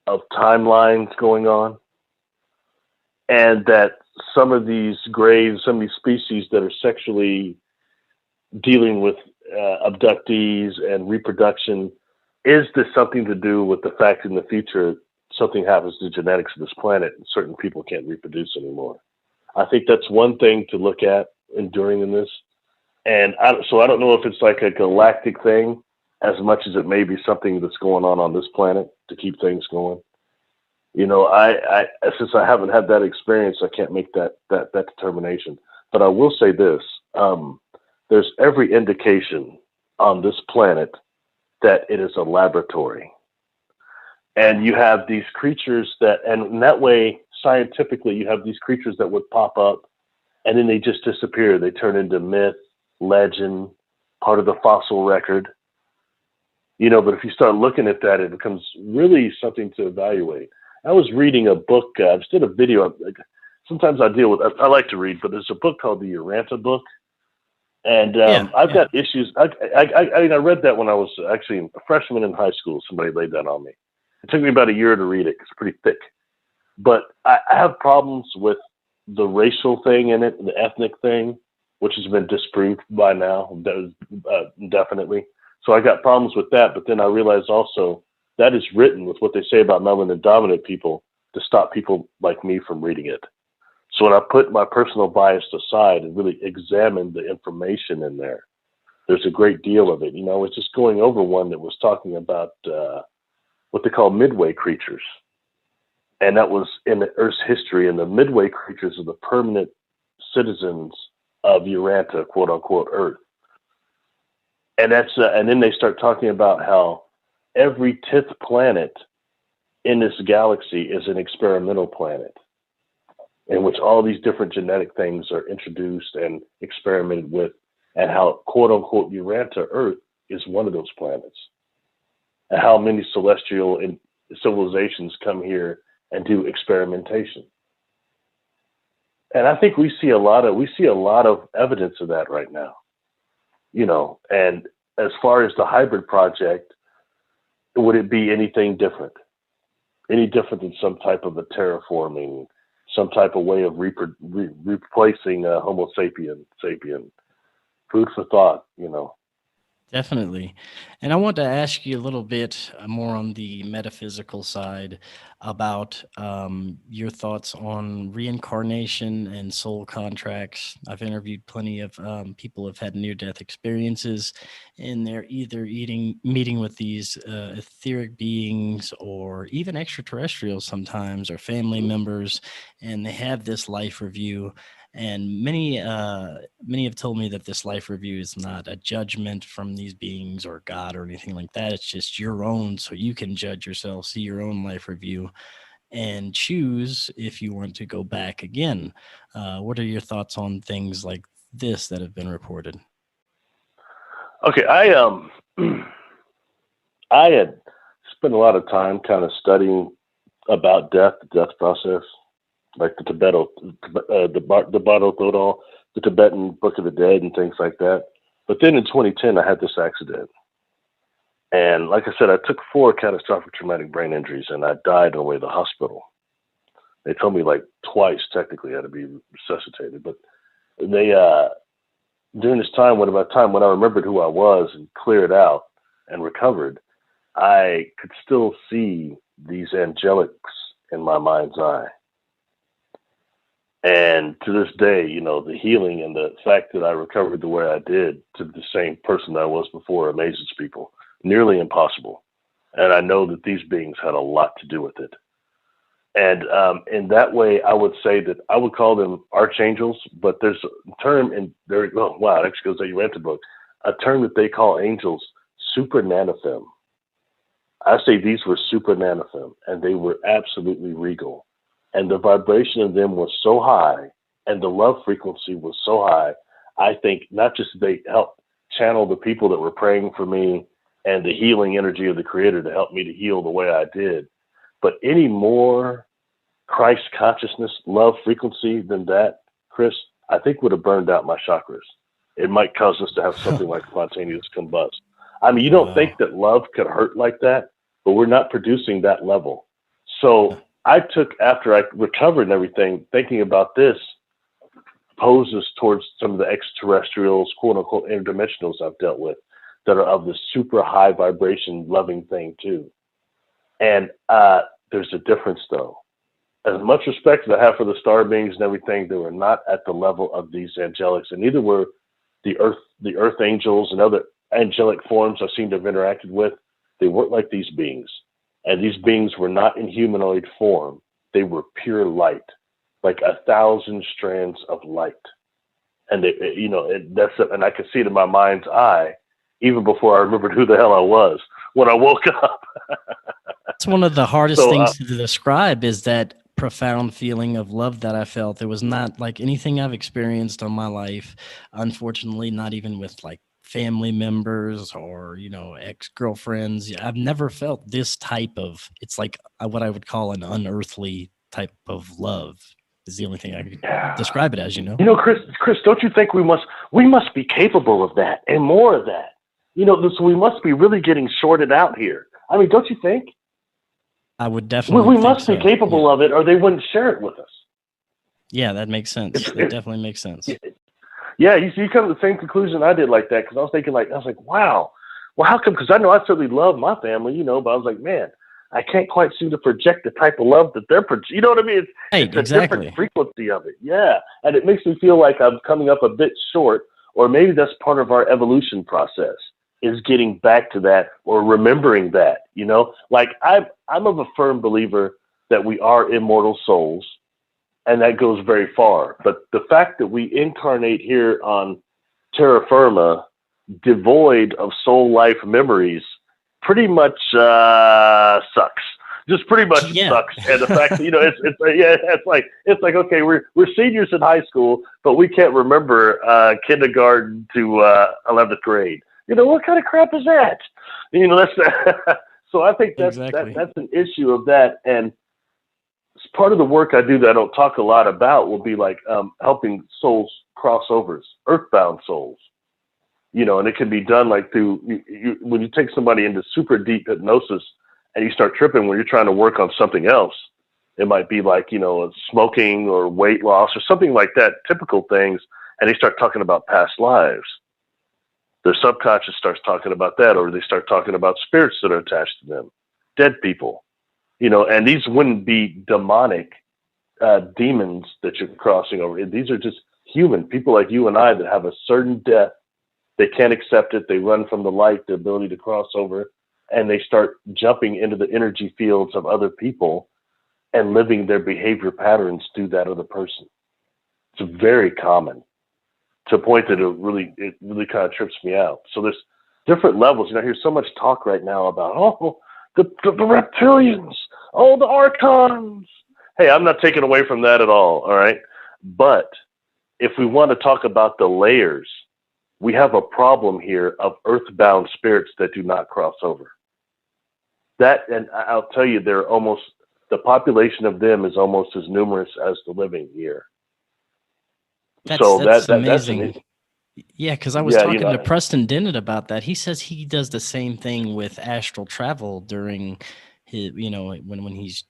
[SPEAKER 2] of timelines going on, and that some of these graves, some of these species that are sexually dealing with abductees and reproduction, is this something to do with the fact in the future something happens to genetics of this planet and certain people can't reproduce anymore? I think that's one thing to look at enduring in this. And so I don't know if it's like a galactic thing as much as it may be something that's going on this planet to keep things going. I since I haven't had that experience, I can't make that determination. But I will say this: there's every indication on this planet that it is a laboratory, and you have these creatures and in that way, scientifically, you have these creatures that would pop up, and then they just disappear. They turn into myth, legend, part of the fossil record. But if you start looking at that, it becomes really something to evaluate. I was reading a book. I just did a video. Sometimes I like to read, but there's a book called the Urantia book. And I've got issues. I read that when I was actually a freshman in high school. Somebody laid that on me. It took me about a year to read it. It's pretty thick. But I have problems with the racial thing in it, the ethnic thing, which has been disproved by now, definitely. So I got problems with that. But then I realized also that is written with what they say about melanin dominant people to stop people like me from reading it. So when I put my personal bias aside and really examined the information in there, there's a great deal of it. I was just going over one that was talking about what they call midway creatures. And that was in the Earth's history. And the midway creatures are the permanent citizens of Urantia, quote unquote, Earth. And and then they start talking about how every 10th planet in this galaxy is an experimental planet, in which all these different genetic things are introduced and experimented with, and how, quote unquote, Urantia Earth is one of those planets, and how many celestial civilizations come here and do experimentation. And I think we see a lot of evidence of that right now, and as far as the hybrid project, would it be anything different? Any different than some type of a terraforming, some type of way of replacing Homo sapien? Food for thought,
[SPEAKER 1] Definitely. And I want to ask you a little bit more on the metaphysical side about your thoughts on reincarnation and soul contracts. I've interviewed plenty of people who have had near-death experiences, and they're either meeting with these etheric beings or even extraterrestrials sometimes, or family members, and they have this life review. And many have told me that this life review is not a judgment from these beings or God or anything like that. It's just your own, so you can judge yourself, see your own life review, and choose if you want to go back again. What are your thoughts on things like this that have been reported?
[SPEAKER 2] Okay, I had spent a lot of time kind of studying about the death process, like the the Tibetan Book of the Dead and things like that. But then in 2010, I had this accident. And like I said, I took 4 catastrophic traumatic brain injuries, and I died on the way to the hospital. They told me like twice, technically, I had to be resuscitated. But they, during this time, when I remembered who I was and cleared out and recovered, I could still see these angelics in my mind's eye. And to this day, the healing and the fact that I recovered the way I did to the same person that I was before amazes people. Nearly impossible. And I know that these beings had a lot to do with it. And in that way, I would say that I would call them archangels, but there's a term in there. Oh, wow, that goes that you read the book. A term that they call angels, super nanothem. I say these were super nanothem, and they were absolutely regal. And the vibration of them was so high, and the love frequency was so high. I think not just they helped channel the people that were praying for me and the healing energy of the Creator to help me to heal the way I did, but any more Christ consciousness, love frequency than that, Chris, I think would have burned out my chakras. It might cause us to have something like spontaneous combust. I mean, you don't think that love could hurt like that, but we're not producing that level. So I took, after I recovered and everything, thinking about this, poses towards some of the extraterrestrials, quote unquote, interdimensionals I've dealt with that are of the super high vibration loving thing too. And there's a difference though. As much respect as I have for the star beings and everything, they were not at the level of these angelics, and neither were the earth angels and other angelic forms I seem to have interacted with. They weren't like these beings, and these beings were not in humanoid form. They were pure light, like 1,000 strands of light. And they, and I could see it in my mind's eye, even before I remembered who the hell I was when I woke up.
[SPEAKER 1] It's one of the hardest things to describe, is that profound feeling of love that I felt. It was not like anything I've experienced in my life. Unfortunately, not even with like family members or, ex-girlfriends. I've never felt this type of, it's like what I would call an unearthly type of love is the only thing I could describe it as,
[SPEAKER 2] Chris, don't you think we must be capable of that and more of that? So we must be really getting sorted out here. I mean, don't you think?
[SPEAKER 1] I would definitely.
[SPEAKER 2] We must be capable of it, or they wouldn't share it with us.
[SPEAKER 1] Yeah, that makes sense. That definitely makes sense.
[SPEAKER 2] Yeah, you come to the same conclusion I did like that, because I was thinking wow, well, how come? Because I know I certainly love my family, but I was like, man, I can't quite seem to project the type of love that they're projecting. You know what I mean? It's a different frequency of it. Yeah, and it makes me feel like I'm coming up a bit short, or maybe that's part of our evolution process, is getting back to that or remembering that, like I'm of a firm believer that we are immortal souls, and that goes very far. But the fact that we incarnate here on terra firma, devoid of soul life memories, pretty much sucks. Just pretty much sucks. And the fact that, it's like, okay, we're seniors in high school, but we can't remember kindergarten to 11th grade. What kind of crap is that? That's so I think that's an issue of that. And part of the work I do that I don't talk a lot about will be like helping souls crossovers, earthbound souls. And it can be done like through when you take somebody into super deep hypnosis and you start tripping when you're trying to work on something else. It might be like, smoking or weight loss or something like that, typical things. And they start talking about past lives. Their subconscious starts talking about that, or they start talking about spirits that are attached to them, dead people, and these wouldn't be demonic demons that you're crossing over. These are just human people like you and I that have a certain death. They can't accept it. They run from the light, the ability to cross over, and they start jumping into the energy fields of other people and living their behavior patterns through that other person. It's very common, to a point that it really kind of trips me out. So there's different levels. I hear so much talk right now about, the reptilians, the archons. Hey, I'm not taking away from that at all right? But if we want to talk about the layers, we have a problem here of earthbound spirits that do not cross over. That, and I'll tell you, the population of them is almost as numerous as the living here.
[SPEAKER 1] That's amazing. Because I was talking to Preston Dennett about that. He says he does the same thing with astral travel during his, when he's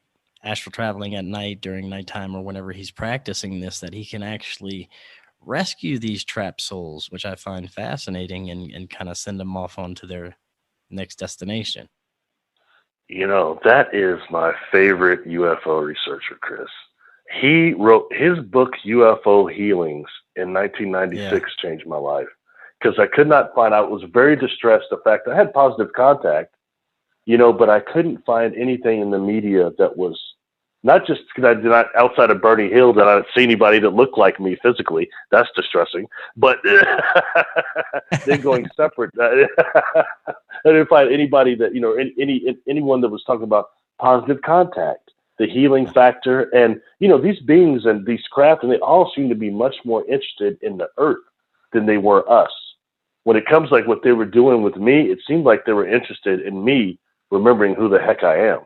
[SPEAKER 1] astral traveling at night, during nighttime, or whenever he's practicing this, that he can actually rescue these trapped souls, which I find fascinating, and kind of send them off onto their next destination.
[SPEAKER 2] That is my favorite UFO researcher, Chris. He wrote his book, UFO Healings, in 1996, changed my life, because I could not find out. I was very distressed. The fact I had positive contact, but I couldn't find anything in the media that was Not just because I did not outside of Bernie Hill that I didn't see anybody that looked like me physically. That's distressing. But then going separate, I didn't find anybody that, you know, anyone that was talking about positive contact, the healing factor, and, you know, these beings and these craft, and they all seem to be much more interested in the earth than they were us. When it comes like what they were doing with me, it seemed like they were interested in me remembering who the heck I am.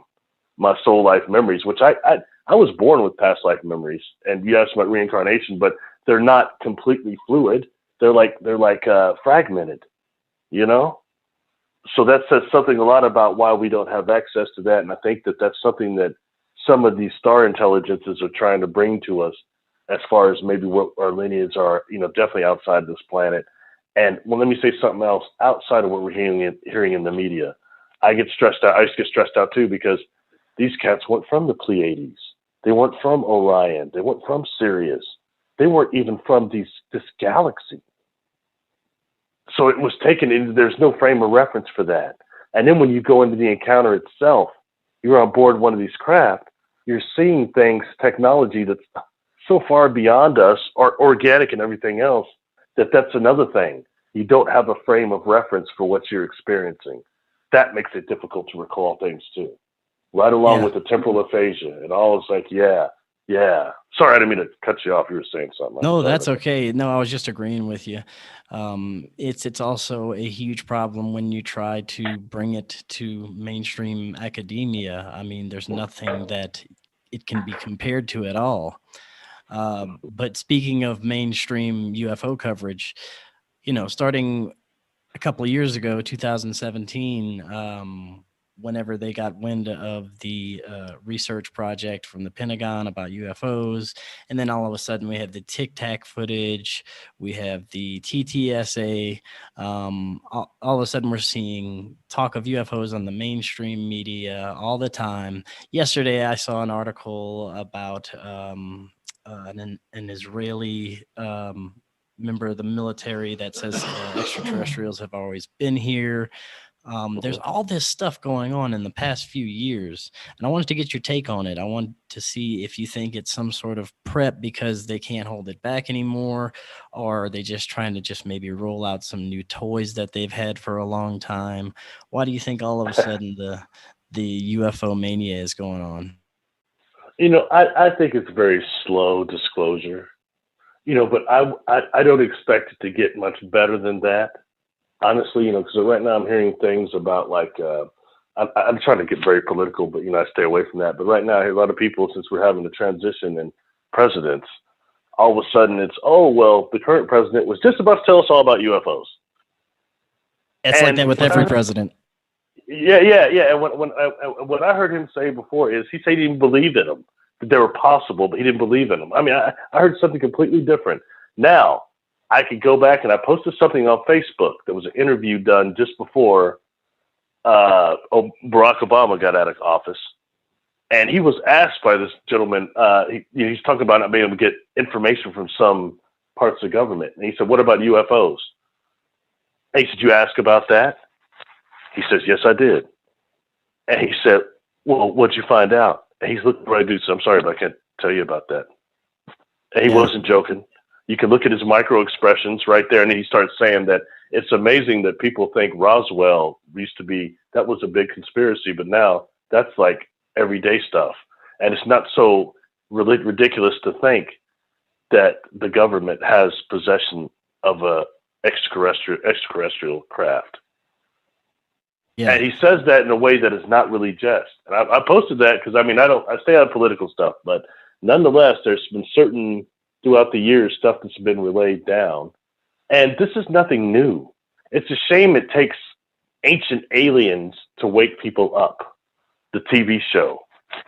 [SPEAKER 2] My soul life memories, which I was born with past life memories, and you asked about reincarnation, but they're not completely fluid. They're like fragmented, you know. So that says something a lot about why we don't have access to that, and I think that that's something that some of these star intelligences are trying to bring to us, as far as maybe what our lineages are, you know, definitely outside this planet. And well, let me say something else outside of what we're hearing in the media. I get stressed out. I just get stressed out too, because these cats weren't from the Pleiades. They weren't from Orion. They weren't from Sirius. They weren't even from this galaxy. So it was taken into, there's no frame of reference for that. And then when you go into the encounter itself, you're on board one of these craft, you're seeing things, technology that's so far beyond us, or organic and everything else, that's another thing. You don't have a frame of reference for what you're experiencing. That makes it difficult to recall things too. Right along with the temporal aphasia, and all is like, yeah. Sorry, I didn't mean to cut you off. You were saying something.
[SPEAKER 1] No, that's okay. No, I was just agreeing with you. It's also a huge problem when you try to bring it to mainstream academia. I mean, there's nothing that it can be compared to at all. But speaking of mainstream UFO coverage, you know, starting a couple of years ago, 2017, whenever they got wind of the research project from the Pentagon about UFOs, and then all of a sudden we have the Tic Tac footage, we have the TTSA. All of a sudden we're seeing talk of UFOs on the mainstream media all the time. Yesterday I saw an article about an Israeli member of the military that says extraterrestrials have always been here. There's all this stuff going on in the past few years, and I wanted to get your take on it. I want to see if you think it's some sort of prep because they can't hold it back anymore, or are they just trying to just maybe roll out some new toys that they've had for a long time? Why do you think all of a sudden the UFO mania is going on?
[SPEAKER 2] You know, I think it's very slow disclosure, you know, but I don't expect it to get much better than that. Honestly, you know, because right now I'm hearing things about like, I'm trying to get very political, but, you know, I stay away from that. But right now I hear a lot of people, since we're having a transition in presidents, all of a sudden it's, oh, well, the current president was just about to tell us all about UFOs.
[SPEAKER 1] It's like that with every president.
[SPEAKER 2] Yeah. And what I heard him say before is he said he didn't believe in them, that they were possible, but he didn't believe in them. I mean, I heard something completely different. Now, I could go back, and I posted something on Facebook. There was an interview done just before Barack Obama got out of office. And he was asked by this gentleman, he's talking about not being able to get information from some parts of government. And he said, what about UFOs? And he said, you ask about that? He says, yes, I did. And he said, well, what'd you find out? And he's looking right at dude, so I'm sorry, but I can't tell you about that. And he wasn't joking. You can look at his micro expressions right there, and he starts saying that it's amazing that people think Roswell used to be, that was a big conspiracy, but now that's like everyday stuff. And it's not so ridiculous to think that the government has possession of a extraterrestrial craft. Yeah. And he says that in a way that is not really jest. And I posted that because, I mean, I stay out of political stuff, but nonetheless, there's been certain, throughout the years, stuff that's been relayed down. And this is nothing new. It's a shame it takes Ancient Aliens to wake people up, the TV show.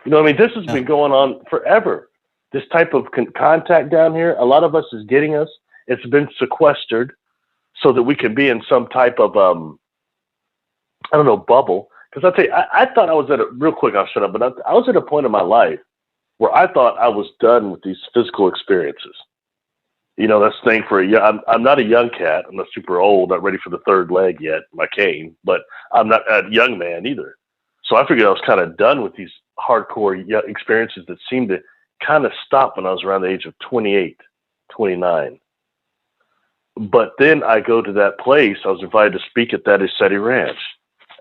[SPEAKER 2] You know what I mean? This has been going on forever. This type of contact down here, a lot of us is getting us. It's been sequestered so that we can be in some type of, I don't know, bubble. Because I'll tell you, I thought I was at a, real quick, I'll shut up, but I was at a point in my life where I thought I was done with these physical experiences. You know, that's the thing for I'm not a young cat. I'm not super old, not ready for the third leg yet, my cane, but I'm not a young man either. So I figured I was kind of done with these hardcore experiences that seemed to kind of stop when I was around the age of 28, 29. But then I go to that place. I was invited to speak at that Ascent Ranch.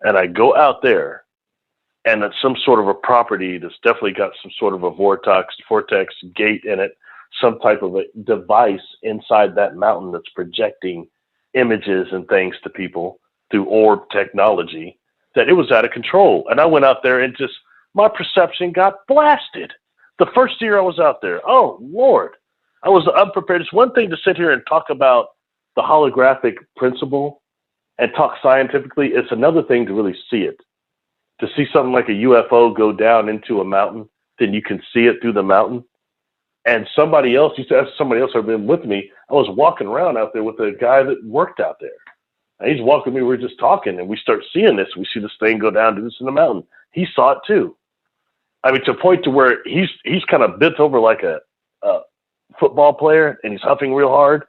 [SPEAKER 2] And I go out there, and it's some sort of a property that's definitely got some sort of a vortex gate in it, some type of a device inside that mountain that's projecting images and things to people through orb technology, that it was out of control. And I went out there and just, my perception got blasted. The first year I was out there, oh, Lord, I was unprepared. It's one thing to sit here and talk about the holographic principle and talk scientifically. It's another thing to really see it. To see something like a UFO go down into a mountain, then you can see it through the mountain. And somebody else had been with me. I was walking around out there with a guy that worked out there. And he's walking me, we're just talking, and we start seeing this. We see this thing go down to this in the mountain. He saw it too. I mean, to a point to where he's kind of bent over like a football player, and he's huffing real hard,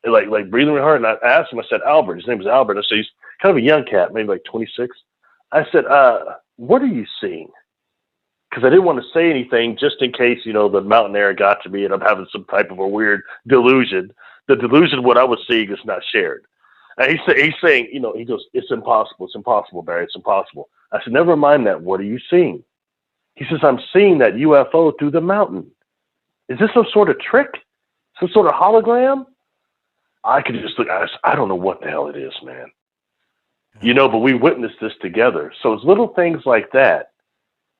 [SPEAKER 2] like breathing real hard. And I asked him, I said, Albert, his name is Albert. I said, he's kind of a young cat, maybe like 26. I said, what are you seeing? Because I didn't want to say anything just in case, you know, the mountain air got to me and I'm having some type of a weird delusion. The delusion, what I was seeing is not shared. And he's saying, you know, he goes, it's impossible, Barry, it's impossible. I said, never mind that. What are you seeing? He says, I'm seeing that UFO through the mountain. Is this some sort of trick? Some sort of hologram? I could just look, I don't know what the hell it is, man. You know, but we witnessed this together. So it's little things like that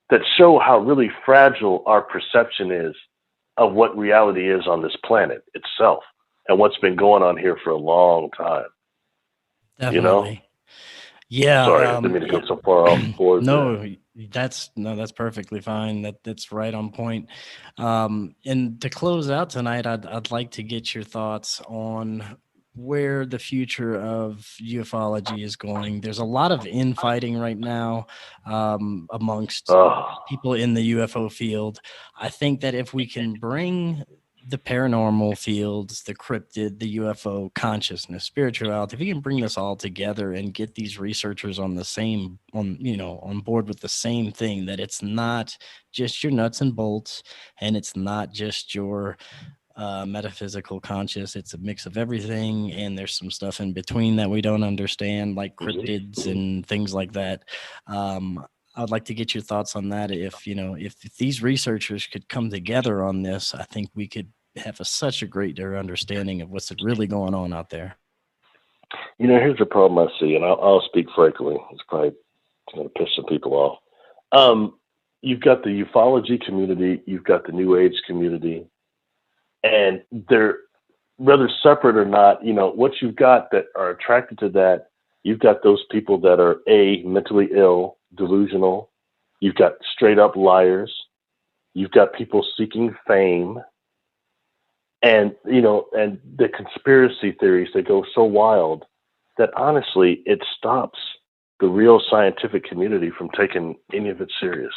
[SPEAKER 2] that show how really fragile our perception is of what reality is on this planet itself and what's been going on here for a long time.
[SPEAKER 1] Definitely.
[SPEAKER 2] You know?
[SPEAKER 1] Yeah.
[SPEAKER 2] Sorry, I didn't mean to go so far off board.
[SPEAKER 1] That's perfectly fine. That's right on point. And to close out tonight, I'd like to get your thoughts on where the future of ufology is going. There's a lot of infighting right now amongst people in the UFO field. I think that if we can bring the paranormal fields, the cryptid, the UFO consciousness, spirituality, if we can bring this all together and get these researchers on board with the same thing, that it's not just your nuts and bolts and it's not just your metaphysical conscious, it's a mix of everything, and there's some stuff in between that we don't understand, like cryptids and things like that. I'd like to get your thoughts on that. If these researchers could come together on this, I think we could have such a greater understanding of what's really going on out there.
[SPEAKER 2] You know, here's the problem I see, and I'll speak frankly. It's probably going to piss some people off. You've got the ufology community, you've got the New Age community, and they're whether separate or not, you know, what you've got that are attracted to that, you've got those people that are mentally ill, delusional. You've got straight up liars. You've got people seeking fame. And, you know, and the conspiracy theories, they go so wild that honestly, it stops the real scientific community from taking any of it serious.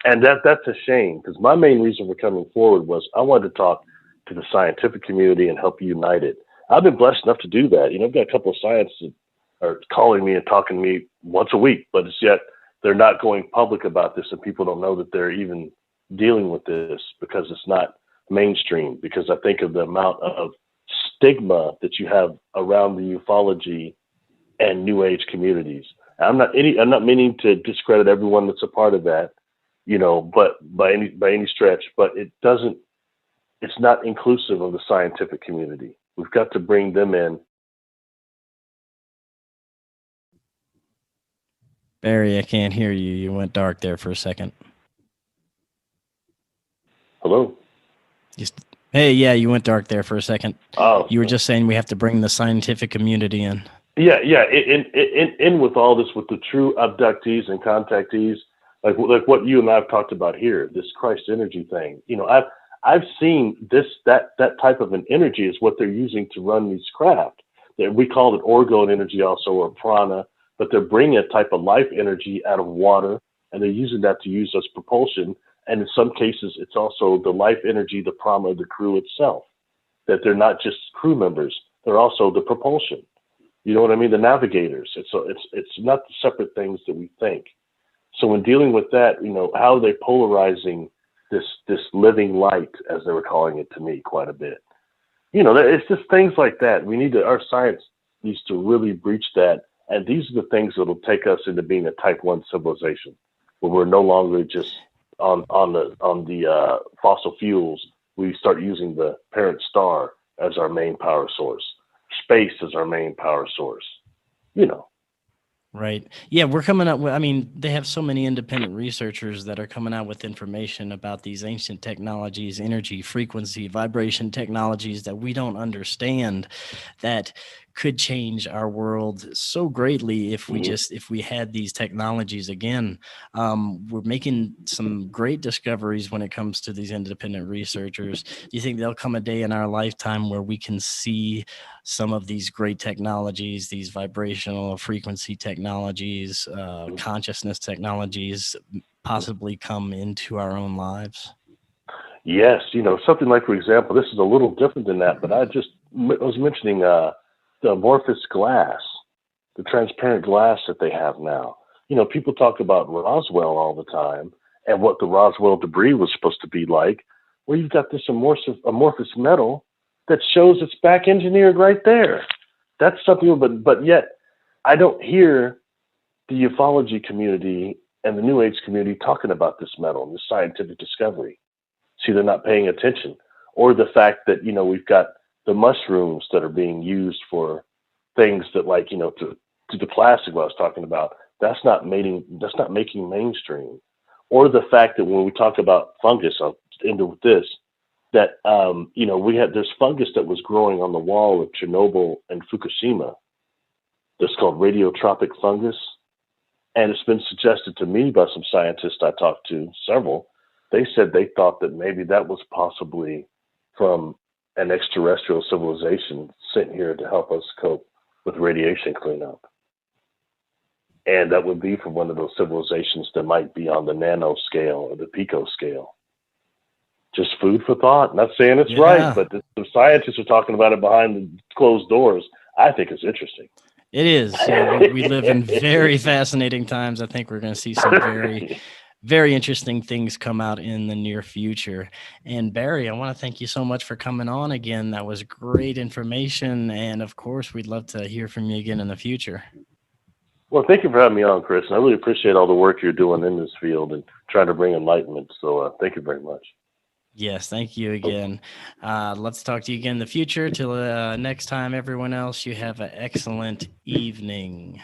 [SPEAKER 2] And that's a shame, because my main reason for coming forward was I wanted to talk to the scientific community and help unite it. I've been blessed enough to do that. You know, I've got a couple of scientists that are calling me and talking to me once a week, but it's yet they're not going public about this, and people don't know that they're even dealing with this because it's not mainstream. Because I think of the amount of stigma that you have around the ufology and New Age communities. I'm not meaning to discredit everyone that's a part of that, you know, but by any stretch, but it's not inclusive of the scientific community. We've got to bring them in.
[SPEAKER 1] Barry, I can't hear you. You went dark there for a second.
[SPEAKER 2] Hello?
[SPEAKER 1] Hey, yeah, you went dark there for a second.
[SPEAKER 2] Oh,
[SPEAKER 1] you were just saying we have to bring the scientific community in.
[SPEAKER 2] Yeah. In with all this, with the true abductees and contactees, like what you and I have talked about here, this Christ energy thing. You know, I've seen that type of an energy is what they're using to run these craft. We call it orgone energy also, or prana, but they're bringing a type of life energy out of water, and they're using that to use as propulsion. And in some cases, it's also the life energy, the prana of the crew itself, that they're not just crew members, they're also the propulsion. You know what I mean? The navigators. It's not the separate things that we think. So when dealing with that, how are they polarizing this living light, as they were calling it to me quite a bit? It's just things like that. Our science needs to really breach that. And these are the things that'll take us into being a type 1 civilization, where we're no longer just on the fossil fuels. We start using the parent star as our main power source, space as our main power source.
[SPEAKER 1] Right. Yeah, we're coming up with, they have so many independent researchers that are coming out with information about these ancient technologies, energy, frequency, vibration technologies that we don't understand, that could change our world so greatly if we had these technologies again. We're making some great discoveries when it comes to these independent researchers. Do you think there'll come a day in our lifetime where we can see some of these great technologies, these vibrational frequency technologies, consciousness technologies, possibly come into our own lives?
[SPEAKER 2] Yes, something like, for example, this is a little different than that, but I was mentioning the amorphous glass, the transparent glass that they have now. People talk about Roswell all the time and what the Roswell debris was supposed to be like. Well, you've got this amorphous metal that shows it's back engineered right there. That's something, but yet I don't hear the ufology community and the New Age community talking about this metal and this scientific discovery. See, they're not paying attention. Or the fact that, we've got the mushrooms that are being used for things that, like, to the plastic what I was talking about, that's not making mainstream. Or the fact that when we talk about fungus, I'll end with this, that, there's fungus that was growing on the wall of Chernobyl and Fukushima. That's called radiotropic fungus. And it's been suggested to me by some scientists I talked to, several. They said they thought that maybe that was possibly from an extraterrestrial civilization sent here to help us cope with radiation cleanup. And that would be from one of those civilizations that might be on the nano scale or the pico scale. Just food for thought. Not saying it's right, but the scientists are talking about it behind the closed doors. I think it's interesting.
[SPEAKER 1] It is. Yeah, we live in very fascinating times. I think we're going to see some very, very interesting things come out in the near future. And Barry, I want to thank you so much for coming on again. That was great information. And of course, we'd love to hear from you again in the future.
[SPEAKER 2] Well, thank you for having me on, Chris. And I really appreciate all the work you're doing in this field and trying to bring enlightenment. So thank you very much.
[SPEAKER 1] Yes, thank you again. Let's talk to you again in the future. Till next time, everyone else, you have an excellent evening.